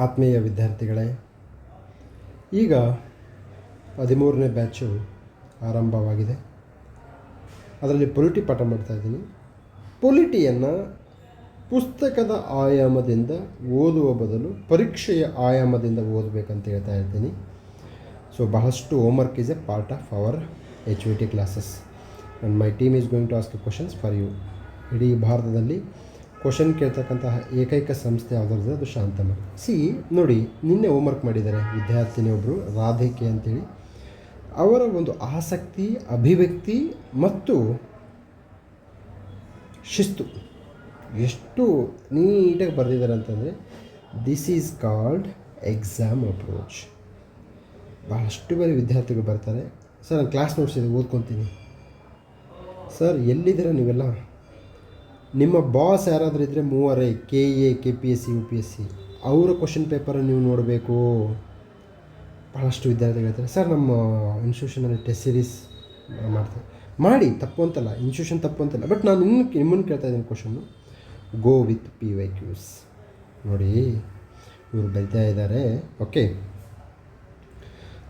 ಆತ್ಮೀಯ ವಿದ್ಯಾರ್ಥಿಗಳೇ, ಈಗ 13ನೇ ಬ್ಯಾಚು ಆರಂಭವಾಗಿದೆ. ಅದರಲ್ಲಿ ಪೊಲಿಟಿ ಪಾಠ ಮಾಡ್ತಾಯಿದ್ದೀನಿ. ಪೊಲಿಟಿಯನ್ನು ಪುಸ್ತಕದ ಆಯಾಮದಿಂದ ಓದುವ ಬದಲು ಪರೀಕ್ಷೆಯ ಆಯಾಮದಿಂದ ಓದಬೇಕಂತ ಹೇಳ್ತಾ ಇರ್ತೀನಿ. ಸೊ ಬಹಳಷ್ಟು homework is a part of our HVT classes and my team is going to ask questions for you. ಇಡೀ ಭಾರತದಲ್ಲಿ ಕ್ವಶನ್ ಕೇಳ್ತಕ್ಕಂತಹ ಏಕೈಕ ಸಂಸ್ಥೆ ಯಾವುದಾದ್ರೆ ಅದು ಶಾಂತಮ್ಮ. ನೋಡಿ, ನಿನ್ನೆ ಹೋಮ್ವರ್ಕ್ ಮಾಡಿದ್ದಾರೆ ವಿದ್ಯಾರ್ಥಿನಿಯೊಬ್ಬರು ರಾಧಿಕೆ ಅಂತೇಳಿ. ಅವರ ಒಂದು ಆಸಕ್ತಿ, ಅಭಿವ್ಯಕ್ತಿ ಮತ್ತು ಶಿಸ್ತು ಎಷ್ಟು ನೀಟಾಗಿ ಬರೆದಿದ್ದಾರೆ ಅಂತಂದರೆ, this is called exam approach. ಬಹಳಷ್ಟು ಬಾರಿ ವಿದ್ಯಾರ್ಥಿಗಳು ಬರ್ತಾರೆ, ಸರ್ ನಾನು ಕ್ಲಾಸ್ ನೋಟ್ಸ್ ಇದೆ ಓದ್ಕೊತೀನಿ. ಸರ್ ಎಲ್ಲಿದ್ದೀರ ನೀವೆಲ್ಲ? ನಿಮ್ಮ ಬಾಸ್ ಯಾರಾದರೂ ಇದ್ದರೆ ಮೂವರೇ KA KPSC UPSC ಅವರ ಕ್ವಶನ್ ಪೇಪರನ್ನು ನೀವು ನೋಡಬೇಕು. ಭಾಳಷ್ಟು ವಿದ್ಯಾರ್ಥಿಗಳು ಹೇಳ್ತಾರೆ, ಸರ್ ನಮ್ಮ ಇನ್ಸ್ಟಿಟ್ಯೂಷನಲ್ಲಿ ಟೆಸ್ಟ್ ಸೀರೀಸ್ ಮಾಡ್ತಾರೆ. ಮಾಡಿ, ತಪ್ಪು ಅಂತಲ್ಲ, ಇನ್ಸ್ಟಿಟ್ಯೂಷನ್ ತಪ್ಪು ಅಂತಲ್ಲ. ಬಟ್ ನಾನು ನಿಮ್ಮನ್ನು ಕೇಳ್ತಾ ಇದ್ದೀನಿ ಕ್ವಶನ್ನು, ಗೋ ವಿತ್ PYQs. ನೋಡಿ ಇವರು ಬರಿತಾ ಇದ್ದಾರೆ. ಓಕೆ,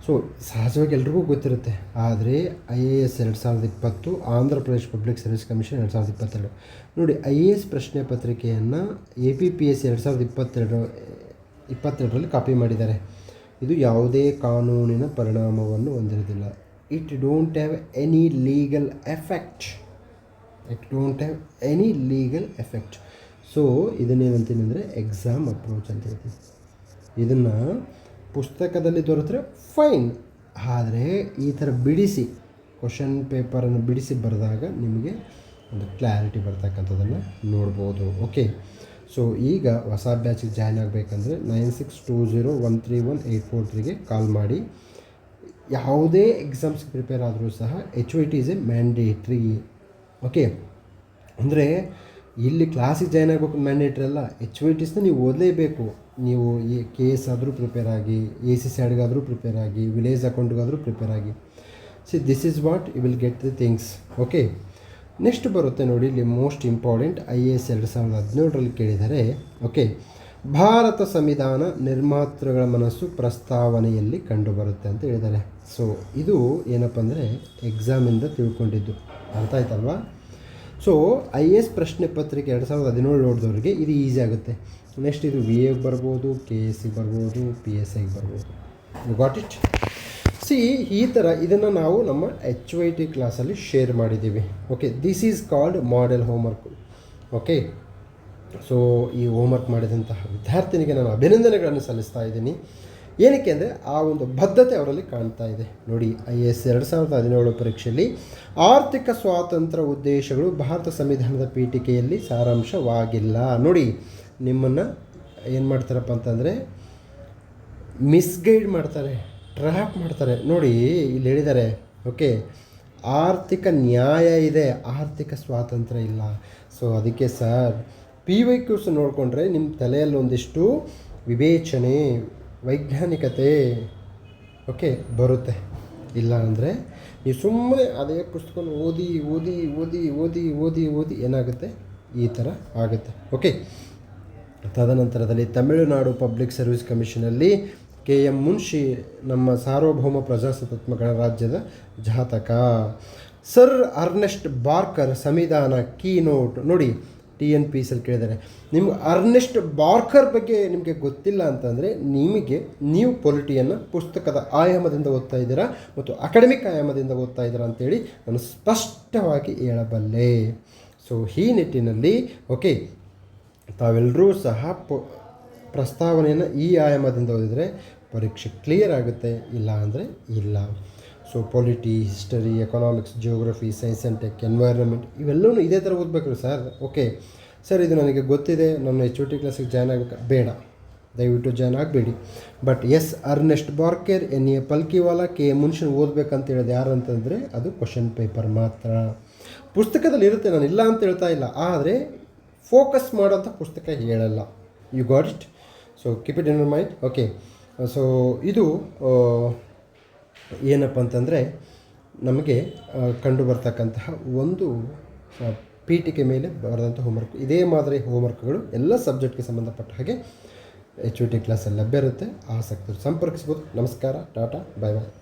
ಸೊ ಸಹಜವಾಗಿ ಎಲ್ರಿಗೂ ಗೊತ್ತಿರುತ್ತೆ. ಆದರೆ IAS 2020, Andhra Pradesh public service commission 2022. ನೋಡಿ, IAS ಪ್ರಶ್ನೆ ಪತ್ರಿಕೆಯನ್ನು APPSC 2022ರಲ್ಲಿ ಕಾಪಿ ಮಾಡಿದ್ದಾರೆ. ಇದು ಯಾವುದೇ ಕಾನೂನಿನ ಪರಿಣಾಮವನ್ನು ಹೊಂದಿರೋದಿಲ್ಲ. It don't have any legal effect. So ಇದನ್ನೇನಂತೀನಿ ಅಂದರೆ ಎಕ್ಸಾಮ್ ಅಪ್ರೋಚ್ ಅಂತ ಹೇಳ್ತೀನಿ. ಇದನ್ನು ಪುಸ್ತಕದಲ್ಲಿ ದೊರೆತರೆ ಫೈನ್, ಆದರೆ ಈ ಥರ ಬಿಡಿಸಿ ಕ್ವಶನ್ ಪೇಪರನ್ನು ಬಿಡಿಸಿ ಬರೆದಾಗ ನಿಮಗೆ ಒಂದು ಕ್ಲಾರಿಟಿ ಬರ್ತಕ್ಕಂಥದ್ದನ್ನು ನೋಡ್ಬೋದು. ಓಕೆ, ಸೊ ಈಗ ಹೊಸ ಬ್ಯಾಚಿಗೆ ಜಾಯ್ನ್ ಆಗಬೇಕಂದ್ರೆ 9620131843ಗೆ ಕಾಲ್ ಮಾಡಿ. ಯಾವುದೇ ಎಕ್ಸಾಮ್ಸ್ ಪ್ರಿಪೇರ್ ಆದರೂ ಸಹ HYT is A mandatory. Okay, ಅಂದರೆ ಇಲ್ಲಿ ಕ್ಲಾಸಿಗೆ ಜಾಯ್ನ್ ಆಗಬೇಕು ಮ್ಯಾಂಡೇಟ್ರಿ ಅಲ್ಲ, HYTಸ್ನ ನೀವು ಓದಲೇಬೇಕು. ನೀವು KS ಆದರೂ ಪ್ರಿಪೇರ್ ಆಗಿ, ACC ಆಡಿಗಾದರೂ ಪ್ರಿಪೇರ್ ಆಗಿ, ವಿಲೇಜ್ ಅಕೌಂಟ್ಗಾದರೂ ಪ್ರಿಪೇರ್ ಆಗಿ. This is what you will get the things. Okay, next ಬರುತ್ತೆ ನೋಡಿ, ಇಲ್ಲಿ ಮೋಸ್ಟ್ ಇಂಪಾರ್ಟೆಂಟ್ IAS 2017ರಲ್ಲಿ ಕೇಳಿದ್ದಾರೆ. ಓಕೆ, ಭಾರತ ಸಂವಿಧಾನ ನಿರ್ಮಾತೃಗಳ ಮನಸ್ಸು ಪ್ರಸ್ತಾವನೆಯಲ್ಲಿ ಕಂಡುಬರುತ್ತೆ ಅಂತ ಹೇಳಿದ್ದಾರೆ. ಸೊ ಇದು ಏನಪ್ಪ ಅಂದರೆ ಎಕ್ಸಾಮಿಂದ ತಿಳ್ಕೊಂಡಿದ್ದು, ಅರ್ಥ ಆಯ್ತಲ್ವಾ? ಸೊ IAS ಪ್ರಶ್ನೆ ಪತ್ರಿಕೆ 2017 ನೋಡಿದವ್ರಿಗೆ ಇದು ಈಸಿ ಆಗುತ್ತೆ. ನೆಕ್ಸ್ಟ್ ಇದು VAಗೆ ಬರ್ಬೋದು, KSಗೆ ಬರ್ಬೋದು, PSIಗೆ ಬರ್ಬೋದು. You got it? ಈ ಥರ ಇದನ್ನು ನಾವು ನಮ್ಮ HYT ಕ್ಲಾಸಲ್ಲಿ ಶೇರ್ ಮಾಡಿದ್ದೀವಿ. Okay, this is called model homework. Okay, so ಈ ಹೋಮ್ವರ್ಕ್ ಮಾಡಿದಂತಹ ವಿದ್ಯಾರ್ಥಿನಿಗೆ ನಾನು ಅಭಿನಂದನೆಗಳನ್ನು ಸಲ್ಲಿಸ್ತಾ ಇದ್ದೀನಿ. ಏನಕ್ಕೆ ಅಂದರೆ ಆ ಒಂದು ಬದ್ಧತೆ ಅವರಲ್ಲಿ ಕಾಣ್ತಾ ಇದೆ. ನೋಡಿ, IAS 2017 ಪರೀಕ್ಷೆಯಲ್ಲಿ ಆರ್ಥಿಕ ಸ್ವಾತಂತ್ರ್ಯ ಉದ್ದೇಶಗಳು ಭಾರತ ಸಂವಿಧಾನದ ಪೀಠಿಕೆಯಲ್ಲಿ ಸಾರಾಂಶವಾಗಿಲ್ಲ. ನೋಡಿ, ನಿಮ್ಮನ್ನು ಏನು ಮಾಡ್ತಾರಪ್ಪ ಅಂತಂದರೆ ಮಿಸ್ಗೈಡ್ ಮಾಡ್ತಾರೆ, ಟ್ರ್ಯಾಪ್ ಮಾಡ್ತಾರೆ. ನೋಡಿ ಇಲ್ಲಿ ಹೇಳಿದ್ದಾರೆ, ಓಕೆ, ಆರ್ಥಿಕ ನ್ಯಾಯ ಇದೆ, ಆರ್ಥಿಕ ಸ್ವಾತಂತ್ರ್ಯ ಇಲ್ಲ. ಸೊ ಅದಕ್ಕೆ ಸರ್ PYQs ನೋಡಿಕೊಂಡ್ರೆ ನಿಮ್ಮ ತಲೆಯಲ್ಲಿ ಒಂದಿಷ್ಟು ವಿವೇಚನೆ, ವೈಜ್ಞಾನಿಕತೆ ಓಕೆ ಬರುತ್ತೆ. ಇಲ್ಲ ಅಂದರೆ ನೀವು ಸುಮ್ಮನೆ ಅದೇ ಪುಸ್ತಕ ಓದಿ ಓದಿ ಓದಿ ಓದಿ ಓದಿ ಓದಿ ಏನಾಗುತ್ತೆ, ಈ ಥರ ಆಗುತ್ತೆ. ಓಕೆ, ತದನಂತರದಲ್ಲಿ ತಮಿಳುನಾಡು ಪಬ್ಲಿಕ್ ಸರ್ವಿಸ್ ಕಮಿಷನಲ್ಲಿ KM ಮುನ್ಷಿ ನಮ್ಮ ಸಾರ್ವಭೌಮ ಪ್ರಜಾಸತ್ತಾತ್ಮಕ ಗಣರಾಜ್ಯದ ಜಾತಕ. ಸರ್ ಅರ್ನೆಸ್ಟ್ ಬಾರ್ಕರ್ ಸಂವಿಧಾನ ಕೀನೋಟ್. ನೋಡಿ, TNPSCಯಲ್ಲಿ ಕೇಳಿದ್ದಾರೆ. ನಿಮ್ಗೆ ಅರ್ನೆಸ್ಟ್ ಬಾರ್ಕರ್ ಬಗ್ಗೆ ನಿಮಗೆ ಗೊತ್ತಿಲ್ಲ ಅಂತಂದರೆ ನೀವು ಪೊಲಿಟಿಯನ್ನು ಪುಸ್ತಕದ ಆಯಾಮದಿಂದ ಓದ್ತಾ ಇದ್ದೀರಾ ಮತ್ತು ಅಕಾಡೆಮಿಕ್ ಆಯಾಮದಿಂದ ಓದ್ತಾ ಇದ್ದೀರಾ ಅಂತೇಳಿ ನಾನು ಸ್ಪಷ್ಟವಾಗಿ ಹೇಳಬಲ್ಲೆ. ಸೊ ಈ ನಿಟ್ಟಿನಲ್ಲಿ ಓಕೆ, ತಾವೆಲ್ಲರೂ ಸಹ ಪ್ರಸ್ತಾವನೆಯನ್ನು ಈ ಆಯಾಮದಿಂದ ಓದಿದರೆ ಪರೀಕ್ಷೆ ಕ್ಲಿಯರ್ ಆಗುತ್ತೆ, ಇಲ್ಲ ಅಂದರೆ ಇಲ್ಲ. So polity, history, economics, geography, science and tech, environment ಇವೆಲ್ಲವೂ ಇದೇ ಥರ ಓದಬೇಕು ಸರ್. ಓಕೆ ಸರ್, ಇದು ನನಗೆ ಗೊತ್ತಿದೆ, ನನ್ನ HYT ಕ್ಲಾಸಿಗೆ ಜಾಯ್ನ್ ಆಗಬೇಕು, ಬೇಡ, ದಯವಿಟ್ಟು ಜಾಯ್ನ್ ಆಗಬೇಡಿ. But Ernest Barker, NA Palkhivala, KM Munshi ಓದಬೇಕಂತ ಹೇಳಿದೆ. ಯಾರು ಅಂತಂದರೆ ಅದು ಕ್ವಶನ್ ಪೇಪರ್ ಮಾತ್ರ. ಪುಸ್ತಕದಲ್ಲಿ ಇರುತ್ತೆ, ನಾನು ಇಲ್ಲ ಅಂತ ಹೇಳ್ತಾ ಇಲ್ಲ, ಆದರೆ ಫೋಕಸ್ ಮಾಡೋಂಥ ಪುಸ್ತಕ ಹೇಳಲ್ಲ. You got it? So keep it in your mind. Okay, so ಇದು ಏನಪ್ಪ ಅಂತಂದರೆ ನಮಗೆ ಕಂಡು ಬರ್ತಕ್ಕಂತಹ ಒಂದು ಪೀಠಿಕೆ ಮೇಲೆ ಬರೆದಂಥ ಹೋಮ್ವರ್ಕ್. ಇದೇ ಮಾದರಿ ಹೋಮ್ವರ್ಕ್ಗಳು ಎಲ್ಲ ಸಬ್ಜೆಕ್ಟ್ಗೆ ಸಂಬಂಧಪಟ್ಟ ಹಾಗೆ HOT ಕ್ಲಾಸಲ್ಲಿ ಲಭ್ಯ ಇರುತ್ತೆ. ಆಸಕ್ತರು ಸಂಪರ್ಕಿಸ್ಬೋದು. ನಮಸ್ಕಾರ, ಟಾಟಾ, ಬಾಯ್ ಬಾಯ್.